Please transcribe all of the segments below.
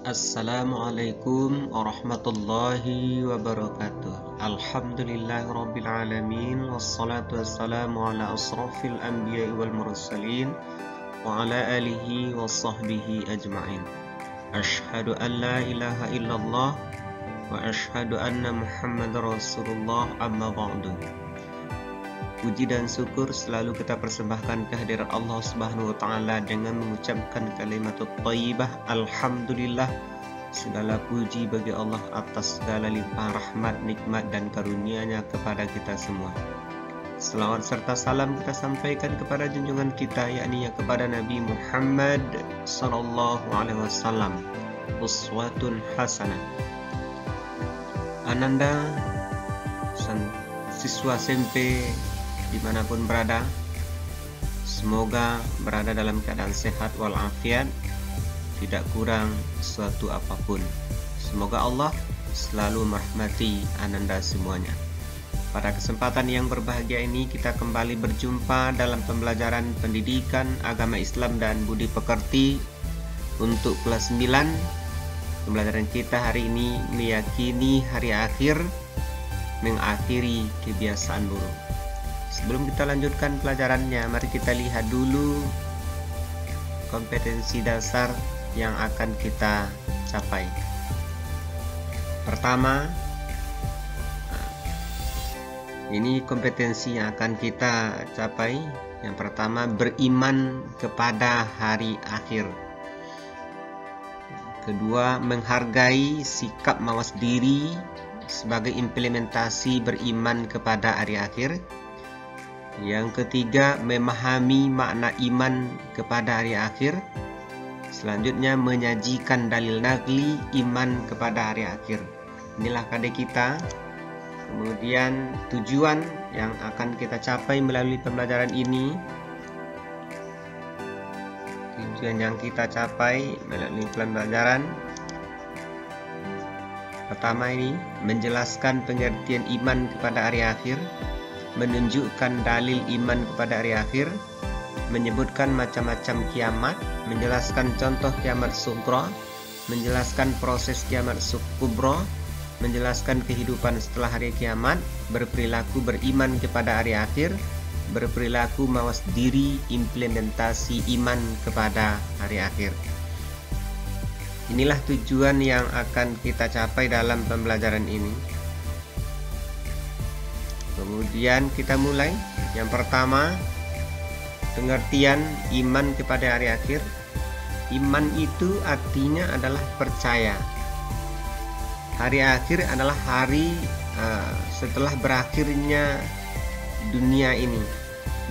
Assalamualaikum warahmatullahi wabarakatuh. Alhamdulillahirabbil alamin wassalatu wassalamu ala asrafil anbiya'i wal mursalin wa ala alihi washabbihi ajma'in. Asyhadu an la ilaha illallah wa asyhadu anna Muhammadar Rasulullah, amma ba'du. Puji dan syukur selalu kita persembahkan kehadirat Allah Subhanahu wa taala dengan mengucapkan kalimat thayyibah alhamdulillah. Segala puji bagi Allah atas segala limpahan rahmat, nikmat dan karunia-Nya kepada kita semua. Selawat serta salam kita sampaikan kepada junjungan kita, yakni kepada Nabi Muhammad sallallahu alaihi wasallam, uswatun hasanah. Ananda siswa SMP dimanapun berada, semoga berada dalam keadaan sehat walafiat, tidak kurang suatu apapun. Semoga Allah selalu merahmati Ananda semuanya. Pada kesempatan yang berbahagia ini kita kembali berjumpa dalam pembelajaran pendidikan agama Islam dan budi pekerti untuk kelas 9. Pembelajaran kita hari ini meyakini hari akhir, mengakhiri kebiasaan buruk. Sebelum kita lanjutkan pelajarannya, mari kita lihat dulu kompetensi dasar yang akan kita capai. Pertama, ini kompetensi yang akan kita capai. Yang pertama, beriman kepada hari akhir. Kedua, menghargai sikap mawas diri sebagai implementasi beriman kepada hari akhir. Yang ketiga, memahami makna iman kepada hari akhir. Selanjutnya, menyajikan dalil naqli iman kepada hari akhir. Inilah KD kita. Kemudian tujuan yang akan kita capai melalui pembelajaran ini. Tujuan yang kita capai melalui pembelajaran pertama ini, menjelaskan pengertian iman kepada hari akhir, menunjukkan dalil iman kepada hari akhir, menyebutkan macam-macam kiamat, menjelaskan contoh kiamat sughra, menjelaskan proses kiamat kubra, menjelaskan kehidupan setelah hari kiamat, berperilaku beriman kepada hari akhir, berperilaku mawas diri implementasi iman kepada hari akhir. Inilah tujuan yang akan kita capai dalam pembelajaran ini. Kemudian kita mulai. Yang pertama, pengertian iman kepada hari akhir. Iman itu artinya adalah percaya. Hari akhir adalah hari setelah berakhirnya dunia ini,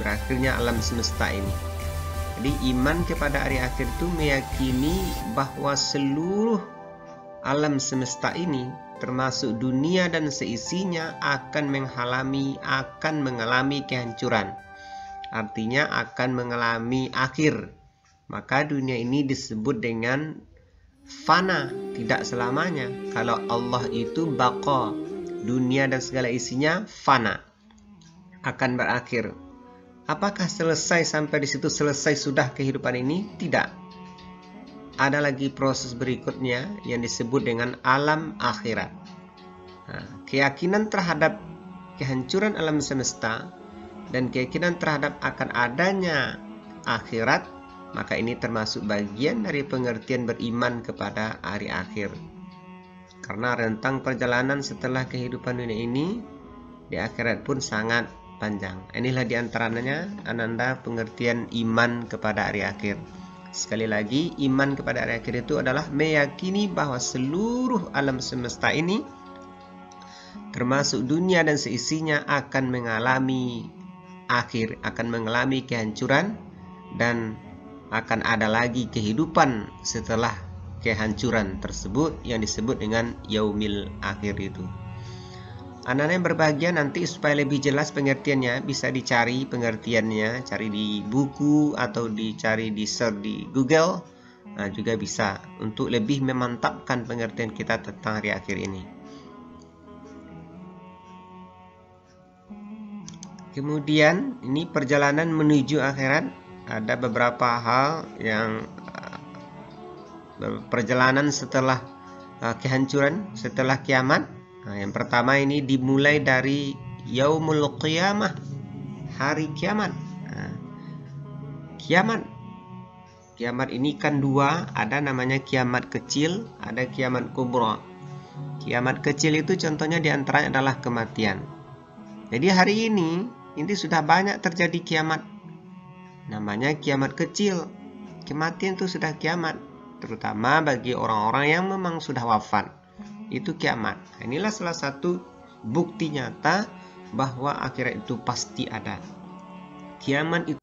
berakhirnya alam semesta ini. Jadi iman kepada hari akhir itu meyakini bahwa seluruh alam semesta ini termasuk dunia dan seisinya akan mengalami kehancuran. Artinya akan mengalami akhir. Maka dunia ini disebut dengan fana, tidak selamanya. Kalau Allah itu baqa, dunia dan segala isinya fana, akan berakhir. Apakah selesai sampai di situ, selesai sudah kehidupan ini? Tidak. Ada lagi proses berikutnya yang disebut dengan alam akhirat. Keyakinan terhadap kehancuran alam semesta dan keyakinan terhadap akan adanya akhirat, maka ini termasuk bagian dari pengertian beriman kepada hari akhir. Karena rentang perjalanan setelah kehidupan dunia ini di akhirat pun sangat panjang. Inilah diantaranya Ananda pengertian iman kepada hari akhir. Sekali lagi, iman kepada hari akhir itu adalah meyakini bahwa seluruh alam semesta ini termasuk dunia dan seisinya akan mengalami akhir, akan mengalami kehancuran, dan akan ada lagi kehidupan setelah kehancuran tersebut yang disebut dengan yaumil akhir itu. Anak-anak yang berbahagia, nanti supaya lebih jelas pengertiannya bisa dicari pengertiannya, cari di buku atau dicari di search di Google. Juga bisa untuk lebih memantapkan pengertian kita tentang hari akhir ini. Kemudian ini perjalanan menuju akhirat. Ada beberapa hal yang perjalanan setelah kehancuran, setelah kiamat. Yang pertama ini dimulai dari yaumul qiyamah, hari kiamat. Kiamat ini kan dua, ada namanya kiamat kecil, ada kiamat kubra. Kiamat kecil itu contohnya diantaranya adalah kematian. Jadi hari ini sudah banyak terjadi kiamat. Namanya kiamat kecil. Kematian itu sudah kiamat, terutama bagi orang-orang yang memang sudah wafat. Itu kiamat. Inilah salah satu bukti nyata bahwa akhirat itu pasti ada. Kiamat itu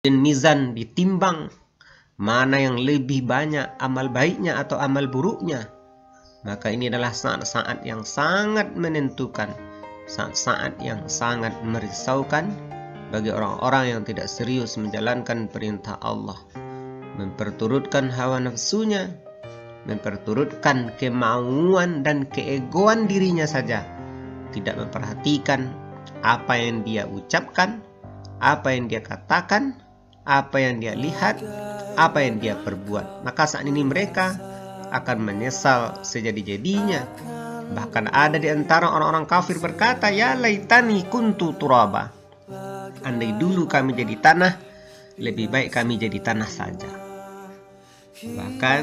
dan mizan ditimbang mana yang lebih banyak amal baiknya atau amal buruknya, maka ini adalah saat-saat yang sangat menentukan, saat-saat yang sangat merisaukan bagi orang-orang yang tidak serius menjalankan perintah Allah, memperturutkan hawa nafsunya, memperturutkan kemauan dan keegoan dirinya saja, tidak memperhatikan apa yang dia ucapkan, apa yang dia katakan, apa yang dia lihat, apa yang dia perbuat. Maka saat ini mereka akan menyesal sejadi-jadinya. Bahkan ada di antara orang-orang kafir berkata, ya laitani kuntu turaba. Andai dulu kami jadi tanah, lebih baik kami jadi tanah saja. Bahkan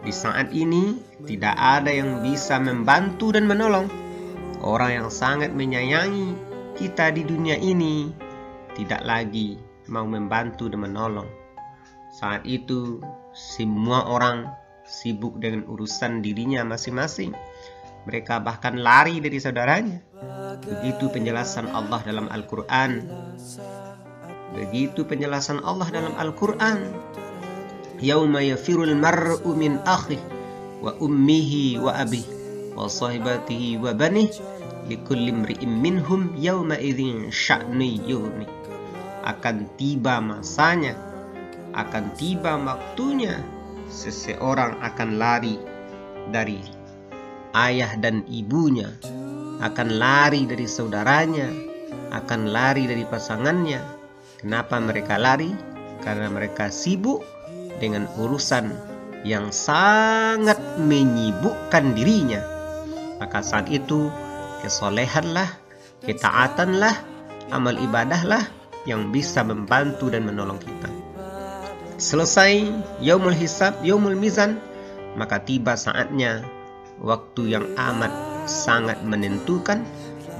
di saat ini tidak ada yang bisa membantu dan menolong. Orang yang sangat menyayangi kita di dunia ini tidak lagi mau membantu dan menolong. Saat itu semua orang sibuk dengan urusan dirinya masing-masing. Mereka bahkan lari dari saudaranya. Begitu penjelasan Allah dalam Al-Quran. Begitu penjelasan Allah dalam Al-Quran. Yauma yafirul mar'u min akhih wa ummihi wa abih wa sahibatihi wa banih likulli imri'in minhum yauma idzin sya'ni yughni. Akan tiba masanya, akan tiba waktunya, seseorang akan lari dari ayah dan ibunya, akan lari dari saudaranya, akan lari dari pasangannya. Kenapa mereka lari? Karena mereka sibuk dengan urusan yang sangat menyibukkan dirinya. Maka saat itu kesolehanlah, ketaatanlah, amal ibadahlah yang bisa membantu dan menolong kita. Selesai yaumul hisab, yaumul mizan, maka tiba saatnya waktu yang amat sangat menentukan,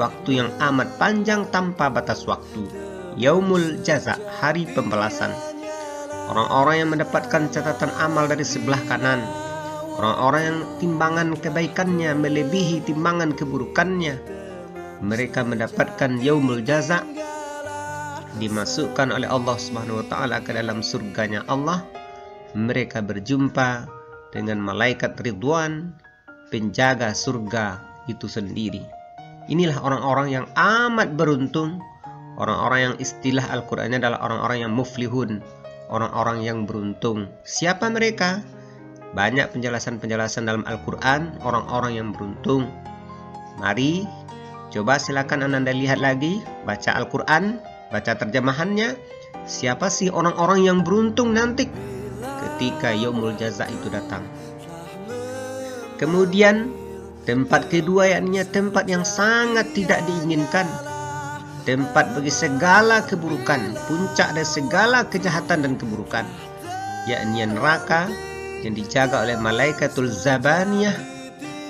waktu yang amat panjang tanpa batas waktu. Yaumul jaza, hari pembalasan. Orang-orang yang mendapatkan catatan amal dari sebelah kanan, orang-orang yang timbangan kebaikannya melebihi timbangan keburukannya, mereka mendapatkan yaumul jaza, dimasukkan oleh Allah Subhanahu wa taala ke dalam surganya Allah. Mereka berjumpa dengan malaikat Ridwan, penjaga surga itu sendiri. Inilah orang-orang yang amat beruntung, orang-orang yang istilah Al-Qur'annya adalah orang-orang yang muflihun, orang-orang yang beruntung. Siapa mereka? Banyak penjelasan-penjelasan dalam Al-Qur'an orang-orang yang beruntung. Mari coba silakan Anda lihat lagi, baca Al-Qur'an, baca terjemahannya. Siapa sih orang-orang yang beruntung nanti ketika yaumul jaza itu datang? Kemudian tempat kedua, yakni tempat yang sangat tidak diinginkan, tempat bagi segala keburukan, puncak dari segala kejahatan dan keburukan, yakni neraka yang dijaga oleh malaikatul zabaniyah,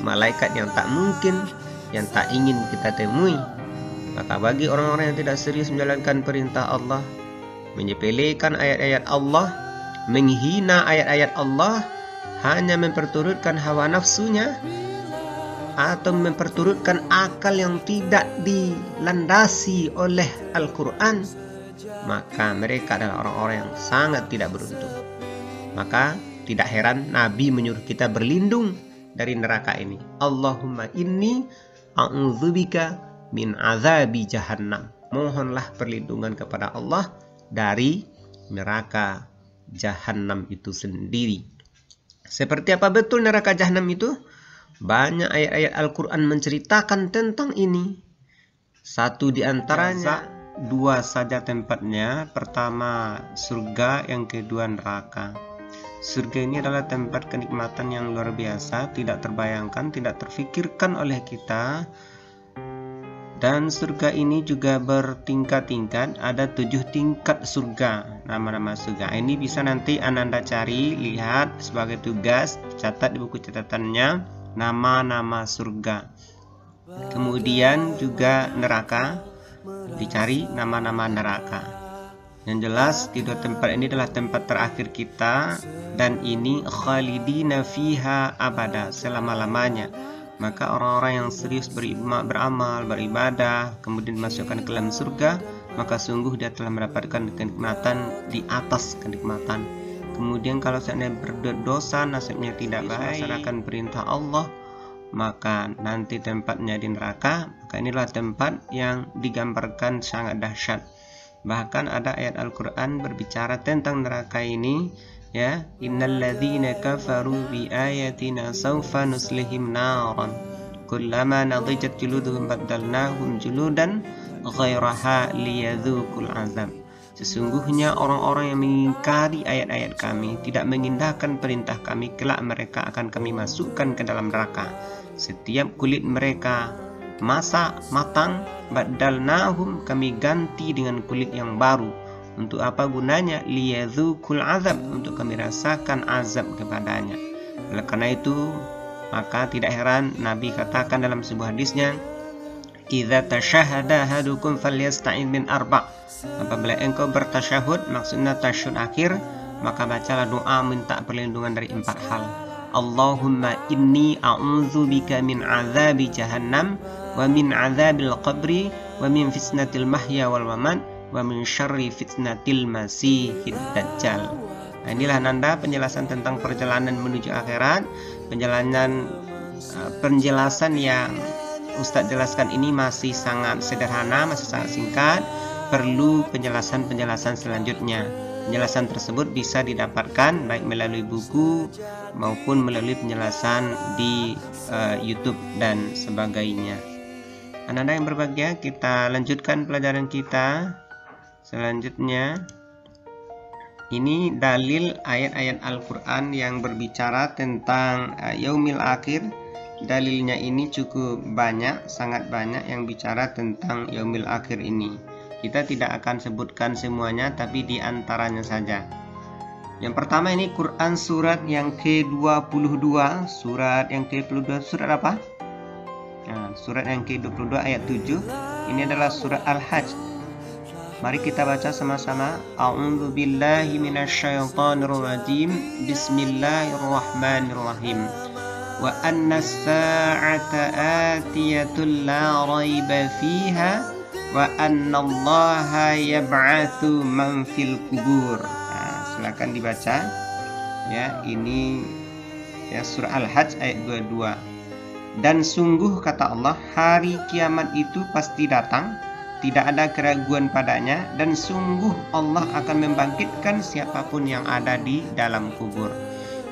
malaikat yang tak mungkin, yang tak ingin kita temui. Maka bagi orang-orang yang tidak serius menjalankan perintah Allah, menyepelekan ayat-ayat Allah, menghina ayat-ayat Allah, hanya memperturutkan hawa nafsunya, atau memperturutkan akal yang tidak dilandasi oleh Al-Quran, maka mereka adalah orang-orang yang sangat tidak beruntung. Maka tidak heran Nabi menyuruh kita berlindung dari neraka ini. Allahumma inni a'udzubika min azabi jahannam. Mohonlah perlindungan kepada Allah dari neraka jahannam itu sendiri. Seperti apa betul neraka jahannam itu? Banyak ayat-ayat Al-Quran menceritakan tentang ini. Satu di antaranya, dua saja tempatnya. Pertama surga, yang kedua neraka. Surga ini adalah tempat kenikmatan yang luar biasa, tidak terbayangkan, tidak terfikirkan oleh kita. Dan surga ini juga bertingkat-tingkat, ada 7 tingkat surga, nama-nama surga. Ini bisa nanti Anda cari, lihat sebagai tugas, catat di buku catatannya, nama-nama surga. Kemudian juga neraka, dicari nama-nama neraka. Yang jelas, kedua tempat ini adalah tempat terakhir kita, dan ini khalidina fiha abada, selama-lamanya. Maka orang-orang yang serius beramal, beribadah, kemudian dimasukkan ke dalam surga, maka sungguh dia telah mendapatkan kenikmatan di atas kenikmatan. Kemudian kalau seandainya berdosa, nasibnya tidak baik, melaksanakan perintah Allah, maka nanti tempatnya di neraka. Maka inilah tempat yang digambarkan sangat dahsyat. Bahkan ada ayat Al-Quran berbicara tentang neraka ini, ya, innalladzina kafaru bi ayatina sawfa nuslihim naran kullama nadijat juluduhum baddalnahum juludan ghairaha liyadzuqul azab. Sesungguhnya orang-orang yang mengingkari ayat-ayat kami, tidak mengindahkan perintah kami, kelak mereka akan kami masukkan ke dalam neraka. Setiap kulit mereka matang, baddalnahum, kami ganti dengan kulit yang baru. Untuk apa gunanya? Liyadzuqul azab, untuk kami rasakan azab kepadanya. Oleh karena itu, maka tidak heran Nabi katakan dalam sebuah hadisnya, idza tasyahada ahadukum falyasta'in min arba'. Apabila engkau bertasyahud, maksudnya tasyahud akhir, maka bacalah doa minta perlindungan dari 4 hal. Allahumma inni a'udzubika min azabi jahannam wa min azabil qabri wa min fitnatil mahya wal mamat wa min syarri fitnatil masihid dajjal. Nah, inilah nanda penjelasan tentang perjalanan menuju akhirat. Penjelasan yang Ustadz jelaskan ini masih sangat sederhana, masih sangat singkat. Perlu penjelasan-penjelasan selanjutnya. Penjelasan tersebut bisa didapatkan baik melalui buku maupun melalui penjelasan di YouTube dan sebagainya. Anak-anak yang berbahagia, kita lanjutkan pelajaran kita. Selanjutnya, ini dalil ayat-ayat Al-Quran yang berbicara tentang yaumil akhir. Dalilnya ini cukup banyak, sangat banyak yang bicara tentang yaumil akhir ini. Kita tidak akan sebutkan semuanya, tapi di antaranya saja. Yang pertama ini Quran surat yang ke-22. Surat yang ke-22 surat apa? Nah, surat yang ke-22 ayat 7. Ini adalah surat Al-Hajj. Mari kita baca sama-sama. A'udzu billahi minasyaitonir rajim. Bismillahirrahmanirrahim. Wa anna as-sa'ata atiyatul la raiba fiha wa anna Allaha yab'atsu man fil qubur. Nah, silakan dibaca. Ya, ini ya surah Al-Hajj ayat 22. Dan sungguh kata Allah, hari kiamat itu pasti datang, tidak ada keraguan padanya, dan sungguh Allah akan membangkitkan siapapun yang ada di dalam kubur.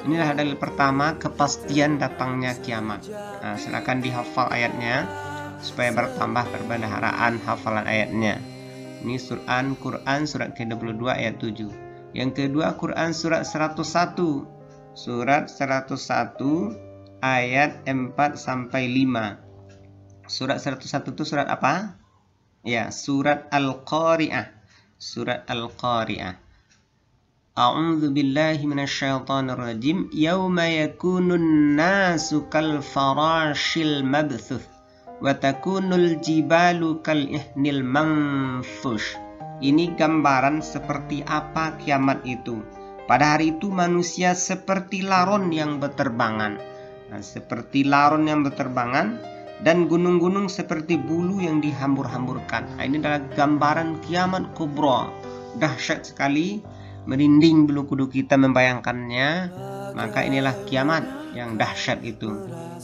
Inilah dalil pertama, kepastian datangnya kiamat. Nah, silakan dihafal ayatnya supaya bertambah perbendaharaan hafalan ayatnya. Ini Quran surat ke-22 ayat 7. Yang kedua Quran surat 101. Surat 101 ayat 4 sampai 5. Surat 101 itu surat apa? Ya, surat Al-Qari'ah. Surat Al-Qari'ah. A'udzu billahi minasyaitonir rajim. Yauma yakunun nasu kal farashil mabthuth wa takunul jibalu kal ihnil manfush. Ini gambaran seperti apa kiamat itu. Pada hari itu manusia seperti laron yang berterbangan. Nah, seperti laron yang berterbangan, dan gunung-gunung seperti bulu yang dihambur-hamburkan. Nah, ini adalah gambaran kiamat kubra. Dahsyat sekali, merinding bulu kuduk kita membayangkannya. Maka inilah kiamat yang dahsyat itu.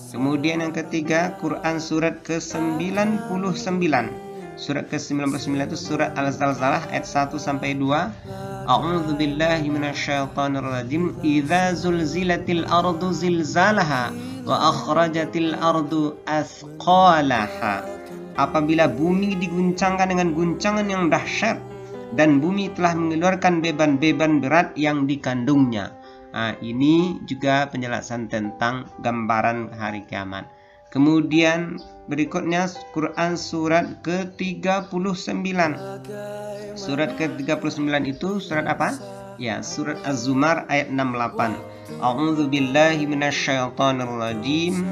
Kemudian yang ketiga, Quran surat ke-99. Surat ke-99 itu surat Al-Zalzalah ayat 1 sampai 2. A'udzu billahi minasyaitonir rajim. Idza zulzilatil ardu zilzalaha wa akhrajatil ardu athqalaha. Apabila bumi diguncangkan dengan guncangan yang dahsyat dan bumi telah mengeluarkan beban-beban berat yang dikandungnya. Nah, ini juga penjelasan tentang gambaran hari kiamat. Kemudian berikutnya Quran surat ke-39. Surat ke-39 itu surat apa? Ya, surat Az-Zumar ayat 68. A'udzu billahi minasyaitonir rajim.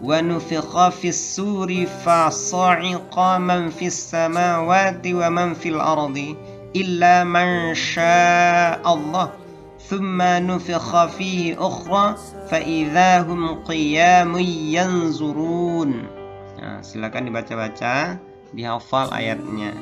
Wa nufikha fis suri fa sa'iqa man fis samawati wa man fil ardi illa man syaa Allah. Thumma nufikha fihi ukhra fa idza hum qiyamun yanzurun. Nah, silakan dibaca-baca, dihafal ayatnya.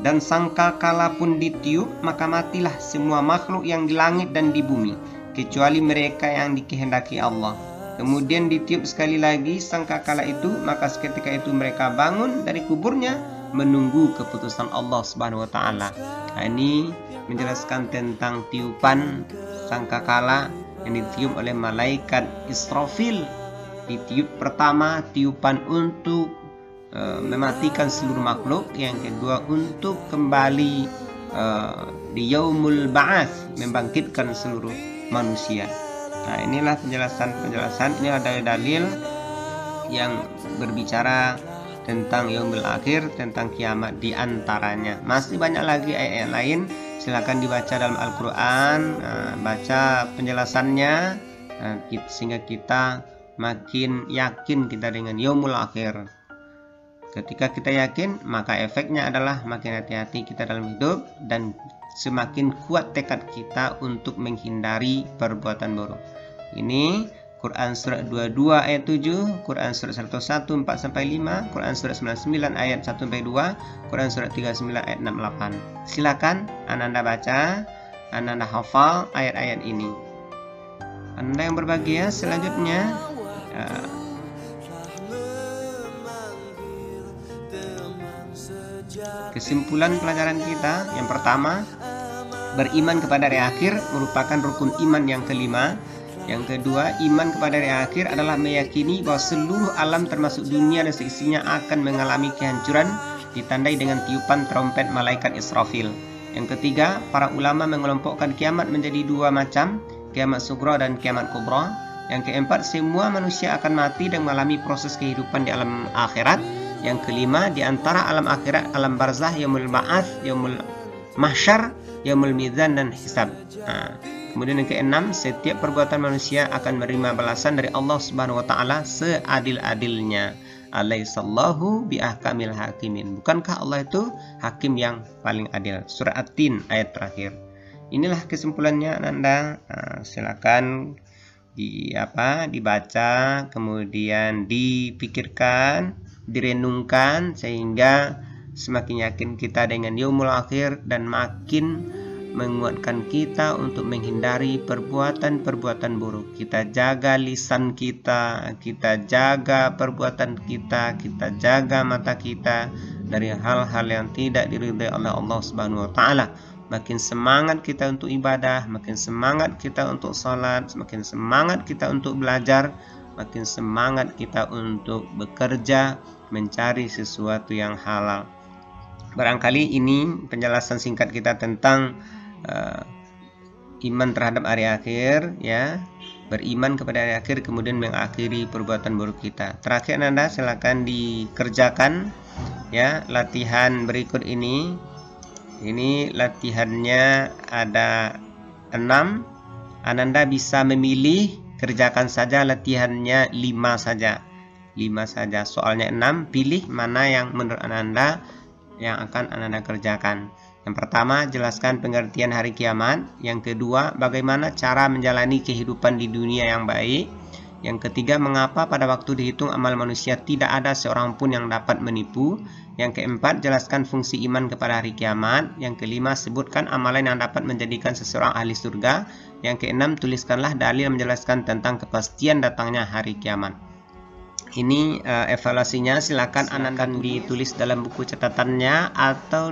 dan sangkakala pun ditiup, maka matilah semua makhluk yang di langit dan di bumi, kecuali mereka yang dikehendaki Allah. Kemudian ditiup sekali lagi sangkakala itu, maka seketika itu mereka bangun dari kuburnya menunggu keputusan Allah Subhanahu wa taala. Nah, ini menjelaskan tentang tiupan sangkakala yang ditiup oleh malaikat Israfil. Ditiup pertama tiupan untuk mematikan seluruh makhluk, yang kedua untuk kembali di yaumul ba'ats, membangkitkan seluruh manusia. Nah, inilah penjelasan, inilah dalil-dalil yang berbicara tentang yaumul akhir, tentang kiamat di antaranya. Masih banyak lagi ayat-ayat lain, silakan dibaca dalam Al-Qur'an, baca penjelasannya sehingga kita makin yakin kita dengan yaumul akhir. Ketika kita yakin, maka efeknya adalah makin hati-hati kita dalam hidup dan semakin kuat tekad kita untuk menghindari perbuatan buruk. Ini Quran surat 22 ayat 7, Quran surat 114 sampai 5, Quran surat 99 ayat 1 sampai 2, Quran surat 39 ayat 68. Silakan Anda baca, Anda hafal ayat-ayat ini. Anda yang berbahagia, selanjutnya kesimpulan pelajaran kita yang pertama, beriman kepada hari akhir merupakan rukun iman yang kelima. Yang kedua, iman kepada hari akhir adalah meyakini bahwa seluruh alam termasuk dunia dan seisinya akan mengalami kehancuran ditandai dengan tiupan trompet malaikat Israfil. Yang ketiga, para ulama mengelompokkan kiamat menjadi dua macam, kiamat sughra dan kiamat kubra. Yang keempat, semua manusia akan mati dan mengalami proses kehidupan di alam akhirat. Yang kelima, di antara alam akhirat, alam barzah, yaumul ba'ats, yaumul mahsyar, yaumul mizan dan hisab. Kemudian yang keenam, setiap perbuatan manusia akan menerima balasan dari Allah Subhanahu wa taala seadil-adilnya. Alaihissallahu biahkamil hakimin. Bukankah Allah itu hakim yang paling adil? Surah At-Tin ayat terakhir. Inilah kesimpulannya Anda. Silakan dibaca, kemudian dipikirkan, direnungkan, sehingga semakin yakin kita dengan yaumul akhir dan makin menguatkan kita untuk menghindari perbuatan-perbuatan buruk. Kita jaga lisan kita, kita jaga perbuatan kita, kita jaga mata kita dari hal-hal yang tidak diridhai oleh Allah Subhanahu wa taala. Makin semangat kita untuk ibadah, makin semangat kita untuk salat, makin semangat kita untuk belajar, makin semangat kita untuk bekerja mencari sesuatu yang halal. Barangkali ini penjelasan singkat kita tentang iman terhadap hari akhir, ya, beriman kepada hari akhir kemudian mengakhiri perbuatan buruk kita. Terakhir Anda silakan dikerjakan, ya, latihan berikut ini. Ini latihannya ada 6. Anda bisa memilih, kerjakan saja latihannya 5 saja. 5 saja. Soalnya 6, pilih mana yang menurut Anda yang akan Anda kerjakan. Yang pertama, jelaskan pengertian hari kiamat. Yang kedua, bagaimana cara menjalani kehidupan di dunia yang baik. Yang ketiga, mengapa pada waktu dihitung amal manusia tidak ada seorang pun yang dapat menipu. Yang keempat, jelaskan fungsi iman kepada hari kiamat. Yang kelima, sebutkan amalan yang dapat menjadikan seseorang ahli surga. Yang keenam, tuliskanlah dalil menjelaskan tentang kepastian datangnya hari kiamat. Ini evaluasinya, silakan Anda ditulis dalam buku catatannya atau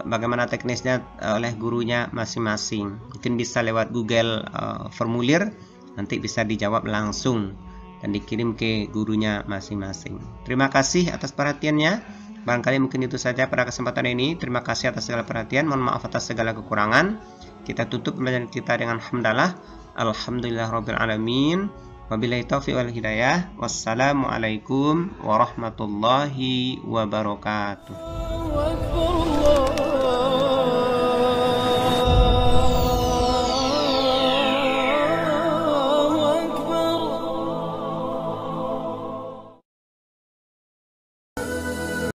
bagaimana teknisnya oleh gurunya masing-masing. Mungkin bisa lewat Google formulir, nanti bisa dijawab langsung dan dikirim ke gurunya masing-masing. Terima kasih atas perhatiannya. Barangkali mungkin itu saja pada kesempatan ini. Terima kasih atas segala perhatian. Mohon maaf atas segala kekurangan. Kita tutup pembelajaran kita dengan hamdalah. Alhamdulillahirabbil alamin. Wabillahi taufiq wal hidayah. Wassalamualaikum warahmatullahi wabarakatuh.